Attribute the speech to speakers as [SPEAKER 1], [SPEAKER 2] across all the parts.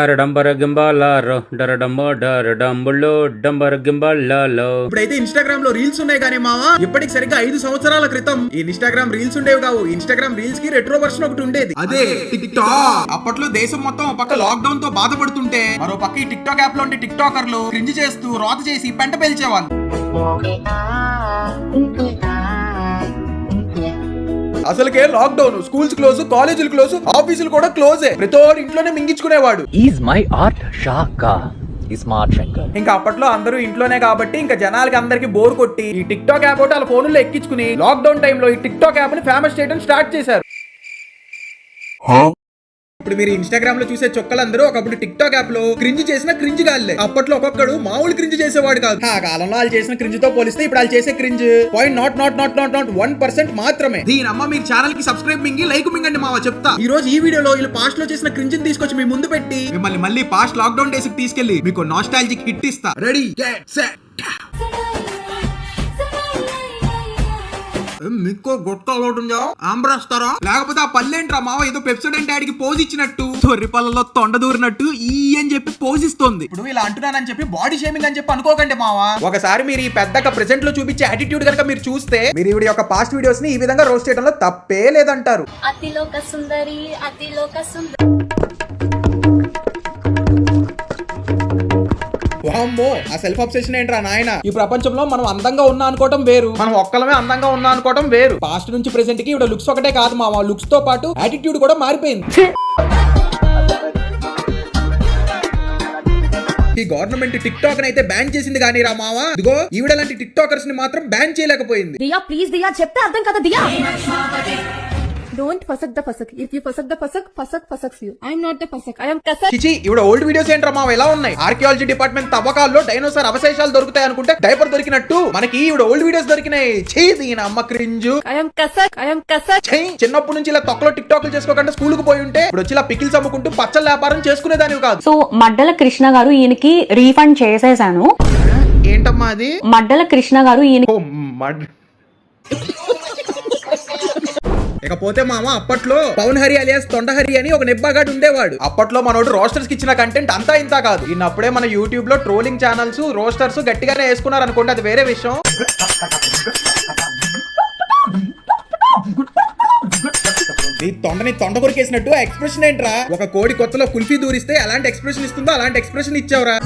[SPEAKER 1] అరడంబర గింబాలారో డరడమ్మో డరడంబుల్లో డంబర గింబాలలో.
[SPEAKER 2] ఇప్పుడైతే ఇన్స్టాగ్రామ్ లో రీల్స్ ఉన్నాయి కానీ మావా ఇప్పటికి సరిగ్గా 5 సంవత్సరాల క్రితం ఈ ఇన్స్టాగ్రామ్ రీల్స్ ఉండేవి కావు. ఇన్స్టాగ్రామ్ రీల్స్ కి రెట్రో వర్షన్ ఒకటి ఉండేది, అదే టిక్ టాక్. అప్పట్లో దేశం మొత్తం ఒక పక్క లాక్ డౌన్ తో బాధపడుతుంటే మరో పక్క ఈ టిక్ టాక్ యాప్ లో ఉండే టిక్ టాకర్లు క్రింజ్ చేస్తూ రోత చేసి పెంట పేల్చేవాళ్ళు. అసలుకే లాక్ డౌన్, స్కూల్స్ క్లోజ్, కాలేజీలు క్లోజ్, ఆఫీసులు కూడా క్లోజే. ప్రతి ఒక్కరు ఇంట్లోనే మింగించుకునేవాడు.
[SPEAKER 3] ఈజ్ మై ఆర్ట్ షాకా స్మార్ట్ శంకర్.
[SPEAKER 2] ఇంకా అప్పట్లో అందరూ ఇంట్లోనే కాబట్టి ఇంకా జనాలకి అందరికి బోర్ కొట్టి ఈ టిక్ టాక్ యాప్ ఒకటి వాళ్ళ ఫోన్లో ఎక్కించుకుని లాక్ డౌన్ టైంలో ఈ టిక్ టాక్ యాప్ ని ఫేమస్ చేయడం స్టార్ట్ చేశారు. ఇప్పుడు మీరు ఇన్స్టాగ్రామ్ లో చూసే చొక్కలందరూ ఒకప్పుడు టిక్ టాక్ యాప్ లో క్రింజ్ చేసిన క్రింజ్ గాల్లే. అప్పట్లో ఒక్కొక్కడు మామూలు క్రింజ్ చేసేవాడు కాదు. ఆ కాలంలో వాళ్ళు చేసిన క్రింజ్ తో పోలిస్తే ఇప్పుడు వాళ్ళు చేసే క్రింజ్ 0.1% మాత్రమే. దీని అమ్మ మీరు ఛానల్ కి సబ్స్క్రైబ్ మింగి లైక్ మింగండి మావా చెప్తా. ఈ రోజు ఈ వీడియోలో వీళ్ళు పాస్ట్ లో చేసిన క్రింజ్ తీసుకొచ్చి మీ ముందు పెట్టి మిమ్మల్ని మళ్ళీ పాస్ట్ లాక్ డౌన్ డేస్ కి తీసుకెళ్లి మీకు నాస్టాలజిక్ హిట్ ఇస్తా. Ready get set. మీకు గొట్ట అలవాటుందా ఆంబ్రాస్తారా? లేకపోతే ఆ పల్లెంట్రా మావ ఏదో పెప్సోడెంట్ యాడ్ కి పోజ్ ఇచ్చినట్టు తొర్రి పళ్ళలో తొండ దూరినట్టు ఈ అని చెప్పి పోజ్ ఇస్తుంది. ఇప్పుడు ఇలా అంటున్నానని చెప్పి బాడీ షేమింగ్ అని చెప్పి అనుకోకండి మావా. ఒకసారి మీరు ఈ పెద్దగా ప్రెసెంట్ లో చూపించే యాటిట్యూడ్ కనుక మీరు చూస్తే మీరు ఈవిడ యొక్క పాస్ట్ వీడియోస్ ని ఈ విధంగా రోస్ట్ చేయడంలో తప్పే లేదంటారు.
[SPEAKER 4] అతిలోక సుందరి అతిలోక సుందరి.
[SPEAKER 2] వామ్మో, ఆ సెల్ఫ్ అబ్సెషన్ ఏంట్రా నాయన. ఈ ప్రపంచంలో మనం అందంగా ఉన్నా అనుకోవటం వేరు, మనం ఒక్కలమే అందంగా ఉన్నా అనుకోవటం వేరు. పాస్ట్ నుంచి ప్రెసెంట్ కి ఇప్పుడు లుక్స్ ఒకటే కాదు మావా, లుక్స్ తో పాటు యాటిట్యూడ్ కూడా మారిపోయింది. ఈ గవర్నమెంట్ టిక్ టాక్ అయితే బ్యాన్ చేసింది కానీ రా మావా, ఇదిగో ఈవిడ లాంటి టిక్ టాకర్స్ ని మాత్రం బ్యాన్ చేయలేకపోయింది.
[SPEAKER 5] దియా ప్లీజ్ దియా చెప్తే అర్థం కదా దియా. Don't fusak the fusak. If you fusak the fusak, fusak fucks you. I am not the fusak. I am kasak.
[SPEAKER 2] చిచి ఇవిడ ఓల్డ్ వీడియోస్ ఏంట్రా మావ ఎలా ఉన్నాయి? ఆర్కియాలజీ డిపార్ట్మెంట్ తవ్వకాల్లో డైనోసార్ అవశేషాలు దొరుకుతాయి అనుకుంటే డైపర్ దొరికినట్టు మనకి ఈవిడ ఓల్డ్ వీడియోస్ దొరికినాయి. ఛీ దీని అమ్మ cringe.
[SPEAKER 5] I am kasak. I am kasak.
[SPEAKER 2] ఛీ చిన్నప్పటి నుంచి ఇలా తొక్కలో టిక్ టాక్లు చేసుకోకుండా స్కూల్ కు పోయి ఉంటే ఇప్పుడు వచ్చి ఇలా పికిల్స్ అమ్ముకుంటూ పచ్చల వ్యాపారం చేసుకునేదానివి కాదు.
[SPEAKER 6] సో మడ్డల కృష్ణ గారు ఈయనకి రీఫండ్ చేసేసాను.
[SPEAKER 2] ఏంటమ్మా అది?
[SPEAKER 6] మడ్డల కృష్ణ గారు
[SPEAKER 2] ఇకపోతే మామ అప్పట్లో పవన్ హరి అలియాస్ తొండహరి అని ఒక నెబ్బాగాడు ఉండేవాడు. అప్పట్లో మనోడు రోస్టర్స్ కి ఇచ్చిన కంటెంట్ అంతా ఇంత కాదు. ఇన్నప్పుడే మన యూట్యూబ్ లో ట్రోలింగ్ ఛానల్స్ రోస్టర్స్ గట్టిగానే వేసుకున్నారు అనుకోండి, అది వేరే విషయం. నీ తొండని తొండ కొరికేసినట్టు ఎక్స్ప్రెషన్ ఏంట్రా? ఒక కోడి కొత్తలో కుల్ఫీ దూరిస్తే అలాంటి ఎక్స్ప్రెషన్ ఇస్తుందో అలాంటి ఎక్స్ప్రెషన్ ఇచ్చావురా.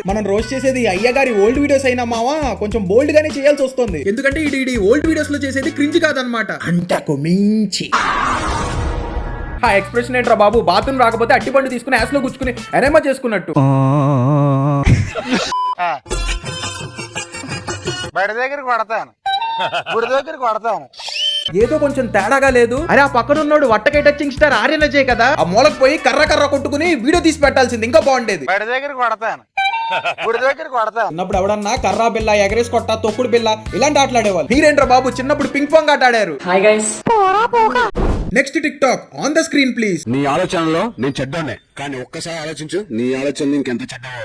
[SPEAKER 2] మనం రోజు చేసేది అయ్యగారి ఓల్డ్ వీడియోస్ అయినా మావా కొంచెం బోల్డ్ గానే చేయాల్సి వస్తుంది. ఎందుకంటే ఇది ఓల్డ్ వీడియోస్ లో చేసేది క్రింజ్ కాదనమాట, అంతకు మించి. ఆ ఎక్స్ప్రెషన్ ఏంట్రా బాబు? బాత్రూమ్ రాకపోతే అట్టిపండు తీసుకుని యాస్ లో గుచ్చుకుని ఎనేమా చేసుకున్నట్టు.
[SPEAKER 7] బయట దగ్గరికి కొడతాను, గుడి దగ్గరికి కొడతాను.
[SPEAKER 2] ఏదో కొంచెం తేడాగా లేదు? అరే ఆ పక్కన ఉన్నాడు వట్టకే టచింగ్ స్టార్ ఆర్యన్ అజయ్ కదా, ఆ మూలకు పోయి కర్ర కొట్టుకుని వీడియో తీసి పెట్టాల్సింది, ఇంకా బాగుండేది.
[SPEAKER 7] బయట దగ్గరికి కొడతాను, గుడి దగ్గరికి కొడతాను.
[SPEAKER 2] చిన్నప్పుడు ఎవడన్నా కర్రా బిల్ల, ఎగరేసి కొట్ట, తొక్కుడు బిల్ల ఇలాంటి ఆటలు ఆడేవాళ్ళు. మీరేంట్రా బాబు చిన్నప్పుడు పింక్ పాంగ్ ఆట ఆడారు? Next tick talk on the screen please.
[SPEAKER 8] నీ ఆలోచనలో నేను చెడ్డోనే, కానీ ఒక్కసారి ఆలోచించు నీ ఆలోచన ఇంకెంత చెడ్డవో.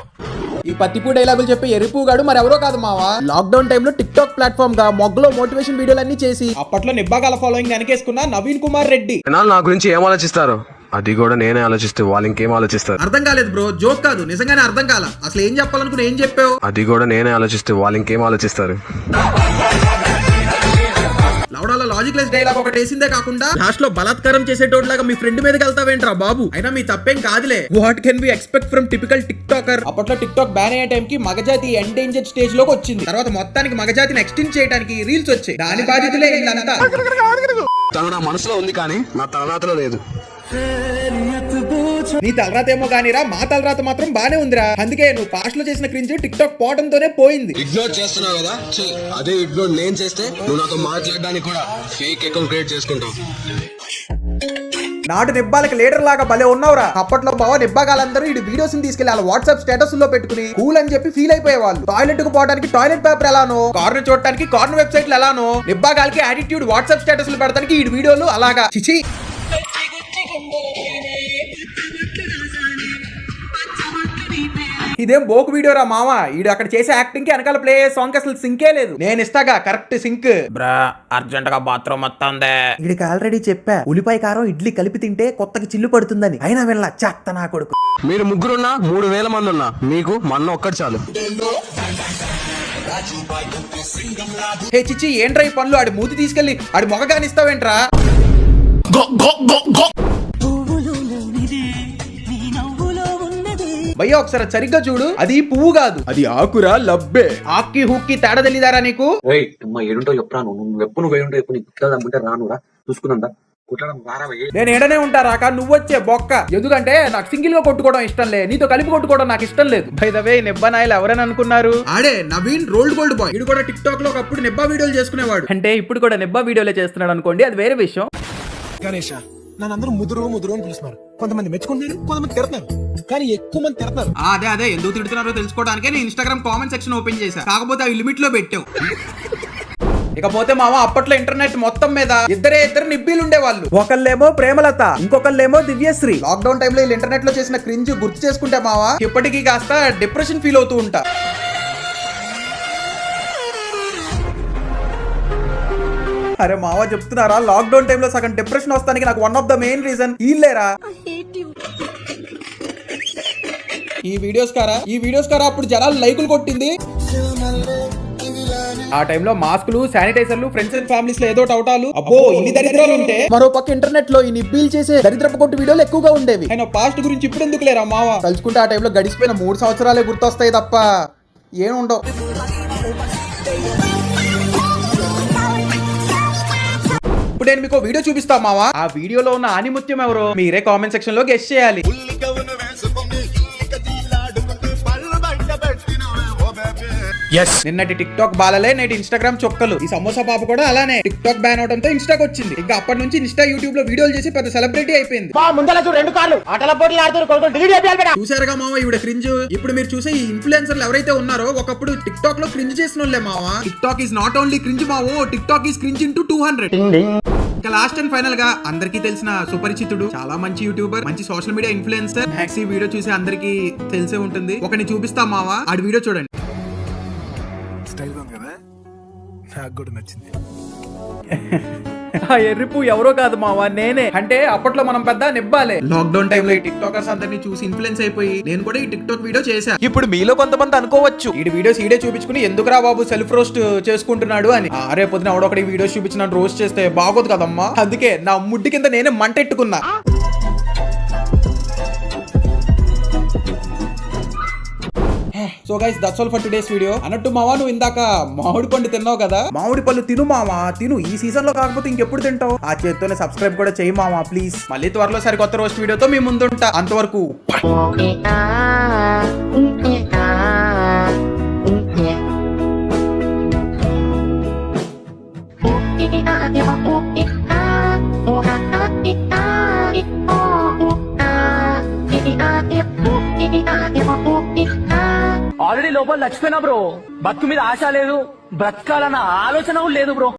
[SPEAKER 2] ఈ పత్తిపూ డైలాగులు చెప్పి ఎరుపుగాడు మరెవరో కాదు మావా. లాక్ డౌన్ టైంలో టిక్ టాక్ ప్లాట్ఫామ్ గా మొగ్గలో మోటివేషన్ వీడియోలన్నీ చేసి అప్పట్లో నిబ్బాగాల ఫాలోయింగ్ వెనకేసుకున్న నవీన్ కుమార్ రెడ్డి.
[SPEAKER 8] నా గురించి ఏం ఆలోచిస్తారు? అది కూడా నేనే ఆలోచిస్తే వాళ్ళు ఇంకేం ఆలోచిస్తారు?
[SPEAKER 2] అర్థం కాలేదు బ్రో, జోక్ కాదు, నిజంగానే అర్థం కాల. అసలు ఏం చెప్పాలనుకుని ఏం చెప్పావు?
[SPEAKER 8] అది కూడా నేనే ఆలోచిస్తే వాళ్ళు ఇంకేం ఆలోచిస్తారు?
[SPEAKER 2] లౌడాలో లాజిక్ లెస్ డైలాగ్ ఒకటి వేసిందే కాకుండా లాస్ట్ లో బలాత్కారం చేసేటోడ్లాగా మీ ఫ్రెండ్ మీదకి వెళ్తావేంట్రా బాబు? అయినా మీ తప్పేం కాదులే. What can be expect from typical tick talker? అప్పట్లో టిక్ టాక్ బ్యాన్ అయ్యే టైం కి మగజాతి ఎండేంజర్డ్ స్టేజ్ లోకి వచ్చింది. తర్వాత మొత్తానికి మగజాతిని ఎక్స్టెండ్ చేయడానికి రీల్స్ వచ్చాయి. దాని బాధ్యతలే ఇదంతా.
[SPEAKER 8] తను నా మనసులో ఉంది కానీ నా తలరాతలో లేదు.
[SPEAKER 2] నీ తలరాత ఏమో కానీరా, మా తలరాత మాత్రం బానే ఉందిరా. అందుకే నువ్వు పాస్ట్ లో చేసిన క్రింజ్ టిక్ టాక్ పోవడంతోనే పోయింది.
[SPEAKER 8] ఇగ్నోర్ చేస్తున్నావు కదా, అదే ఇగ్నోర్ నేను చేస్తే నువ్వు నాతో మాట్లాడడానికి కూడా ఫేక్ అకౌంట్ క్రియేట్ చేసుకుంటావు.
[SPEAKER 2] నాటు నిబ్బాలకి లీడర్ లాగా భలే ఉన్నావురా. అప్పట్లో బావ నిబ్బాగాలందరూ ఈ వీడియోస్ తీసుకెళ్లి వాళ్ళ వాట్సాప్ స్టేటస్ లో పెట్టుకుని కూల్ అని చెప్పి ఫీల్ అయిపోయేవాళ్ళు. టాయిలెట్ కు పోవడానికి టాయిలెట్ పేపర్ ఎలానో, కార్నర్ చూడటానికి కార్నర్ వెబ్సైట్లు ఎలానో, నిబ్బాగాలకి యాటిట్యూడ్ వాట్సాప్ స్టేటస్ లో పెడతానికి ఈ వీడియోలు అలాగా. చిచి ఇదేం బోకు వీడియో రా మామ, ఈడు అక్కడ చేసే యాక్టింగ్ కి వెనకాల ప్లే సాంగ్ అసలు సింకే లేదు. నేను ఇస్తాగా కరెక్ట్ సింక్.
[SPEAKER 9] బ్రా అర్జెంట్ గా బాత్రూమ్ వస్తుంది.
[SPEAKER 10] వీడికి ఆల్రెడీ చెప్పా ఉల్లిపాయ కారం ఇడ్లీ కలిపి తింటే కొత్తకి చిల్లు పడుతుందని, అయినా వెళ్ళ చెత్త నా కొడుకు.
[SPEAKER 8] మీరు ముగ్గురున్నా 3000 మంది ఉన్నా మీకు మన్న ఒక్కటి చాలు.
[SPEAKER 2] హే చిచ్చి ఏంట్రా ఈ పనులు? ఆడి మూతి తీసుకెళ్లి ఆడి మొగ కానిస్తావేంట్రా? భయ్యా ఒకసారి సరిగ్గా చూడు, అది పువ్వు కాదు, అది ఆకురా లబ్బే. ఆక్కి హుక్కి తేడా తెలియదారా నీకు?
[SPEAKER 3] ఏడుంటో చెప్పరా నువ్వు ఎప్పుడు నువ్వు ఏడుంటో ఎప్పుడు నీకు రానురా చూసుకుందా
[SPEAKER 2] నేను ఎడనే ఉంటారా కానీ నువ్వు వచ్చే బొక్క. ఎందుకంటే నాకు సింగిల్ గా కొట్టుకోవడం ఇష్టం లేదు, నీతో కలిపి కొట్టుకోవడం నాకు ఇష్టం లేదు. బై ద వే నిబ్బానాయలు ఎవరైనా అనుకున్నారు, ఆడే నవీన్ రోల్డ్ గోల్డ్ బాయ్. ఇది కూడా టిక్ టాక్ లో ఒకప్పుడు నిబ్బా వీడియోలు చేసుకునేవాడు. అంటే ఇప్పుడు కూడా నిబ్బా వీడియోలే చేస్తున్నాడు అనుకోండి, అది వేరే విషయం.
[SPEAKER 11] గణేష్ నన్ను ముదురు ముదురు అని పిలుస్తున్నారు. కొంతమంది మెచ్చుకుంటున్నారు, కొంతమంది తిడుతున్నారు, కానీ ఎక్కువ మంది తిడుతున్నారు.
[SPEAKER 2] అదే ఎందుకు తిడుతున్నారో తెలుసుకోవడానికి నేను ఇన్స్టాగ్రామ్ కామెంట్ సెక్షన్ ఓపెన్ చేశా. కాకపోతే అవి లిమిట్ లో పెట్టావు. ఇకపోతే మామ అప్పట్లో ఇంటర్నెట్ మొత్తం మీద ఇద్దరు నిబ్బీలు ఉండేవాళ్ళు. ఒకళ్ళేమో ప్రేమలత, ఇంకొకళ్ళేమో దివ్యశ్రీ. లాక్డౌన్ టైంలో వీళ్ళు ఇంటర్నెట్ లో చేసిన క్రింజ్ గుర్తు చేసుకుంటే మావా ఇప్పటికీ కాస్త డిప్రెషన్ ఫీల్ అవుతూ ఉంటా. అరే మావా చెప్తున్నారా, లాక్డౌన్ టైంలో సగం డిప్రెషన్ వస్తానికి నాకు one of the main reason వీళ్ళేరా. ఈ వీడియోస్ కారా అప్పుడు జనాలు లైకులు కొట్టింది. ఆ టైంలో మాస్కులు, శానిటైజర్లు, ఫ్రెండ్స్ అండ్ ఫ్యామిలీస్ లో ఏదో అవటాలు, అబ్బో ఇన్ని దరిద్రాలు ఉంటే మరో పక్క ఇంటర్నెట్ లో ఈ నిబ్బీలు చేసే దరిద్రపు కొట్టు వీడియోలు ఎక్కువగా ఉండేవి. ఆయన పాస్ట్ గురించి ఇప్పుడు ఎందుకు లేరా మావా, తలుచుకుంటే ఆ టైంలో గడిచిపోయిన 3 సంవత్సరాలే గుర్తొస్తాయి తప్ప ఏం ఉండవు. ఇప్పుడు నేను మీకు వీడియో చూపిస్తా మావా, ఆ వీడియోలో ఉన్న ఆనిముత్యం ఎవరో మీరే కామెంట్ సెక్షన్ లో గెస్ చేయాలి. నిన్నటి టిక్ టాక్ బాలలే నేటి ఇన్స్టాగ్రామ్ చొక్కలు. ఈ సమోసా పాప కూడా అలానే టిక్ టాక్ బ్యాన్ అవడంతో ఇన్స్టాకి వచ్చింది. ఇంకా అప్పటి నుంచి ఇన్స్టా యూట్యూబ్ లో వీడియోలు చేసి పెద్ద సెలబ్రిటీ అయిపోయింది. చూసారుగా మావా ఈవిడ క్రింజ్. ఇప్పుడు మీరు చూసే ఈ ఇన్ఫ్లుయెన్సర్లు ఎవరైతే ఉన్నారో ఒకప్పుడు టిక్ టాక్ లో క్రింజ్ చేసిన వాళ్ళే మావా. Tick talk is not only cringe Mao, tick talk is cringe into 200. ఇంకా లాస్ట్ అండ్ ఫైనల్ గా అందరికీ తెలిసిన సుపరిచితుడు, చాలా మంచి యూట్యూబర్, మంచి social media influencer maxi video చూసి అందరికీ తెలిసే ఉంటుంది. ఒకని చూపిస్తా మావా, ఆడి వీడియో చూడండి.
[SPEAKER 11] స్టైల్ ఉంది కదా, నాకు కూడా నచ్చింది.
[SPEAKER 2] ఆ ఎర్రిపు ఎవరో కాదు మావా, నేనే. అంటే అప్పట్లో మనం పెద్ద నిబ్బాలే. లాక్డౌన్ టైంలో ఈ టిక్ టాకర్స్ అందరినీ చూసి ఇన్ఫ్లుయెన్స్ అయిపోయి నేను కూడా ఈ టిక్ టాక్ వీడియో చేశా. ఇప్పుడు మీలో కొంతమంది అనుకోవచ్చు ఈ వీడియోస్ ఈడే చూపించుకుని ఎందుకురా బాబు సెల్ఫ్ రోస్ట్ చేసుకుంటున్నాడు అని. అరే పొద్దున ఎవడొకటి వీడియోస్ చూపించిన రోస్ట్ చేస్తే బాగోదు కదమ్మా, అందుకే నా ముడ్డి కింద నేనే మంటెట్టుకున్నా. So guys that's all for today's video. అన్నట్టు మావా నువ్వు ఇందాక మామిడి పండు తిన్నావు కదా, మామిడి పళ్ళు తిను మావా, తిను. ఈ సీజన్ లో కాకపోతే ఇంకెప్పుడు తింటావు? ఆ చేత్తోనే సబ్స్క్రైబ్ కూడా చేయి మావా ప్లీజ్. మళ్ళీ త్వరలో సరికొత్త రోస్ట్ వీడియోతో మీ ముందుంటా. అంతవరకు
[SPEAKER 9] ఆల్రెడీ లోపల చచ్చిపోయినా బ్రో, బతుకు మీద ఆశ లేదు, బ్రతకాలన్న ఆలోచన కూడా లేదు బ్రో.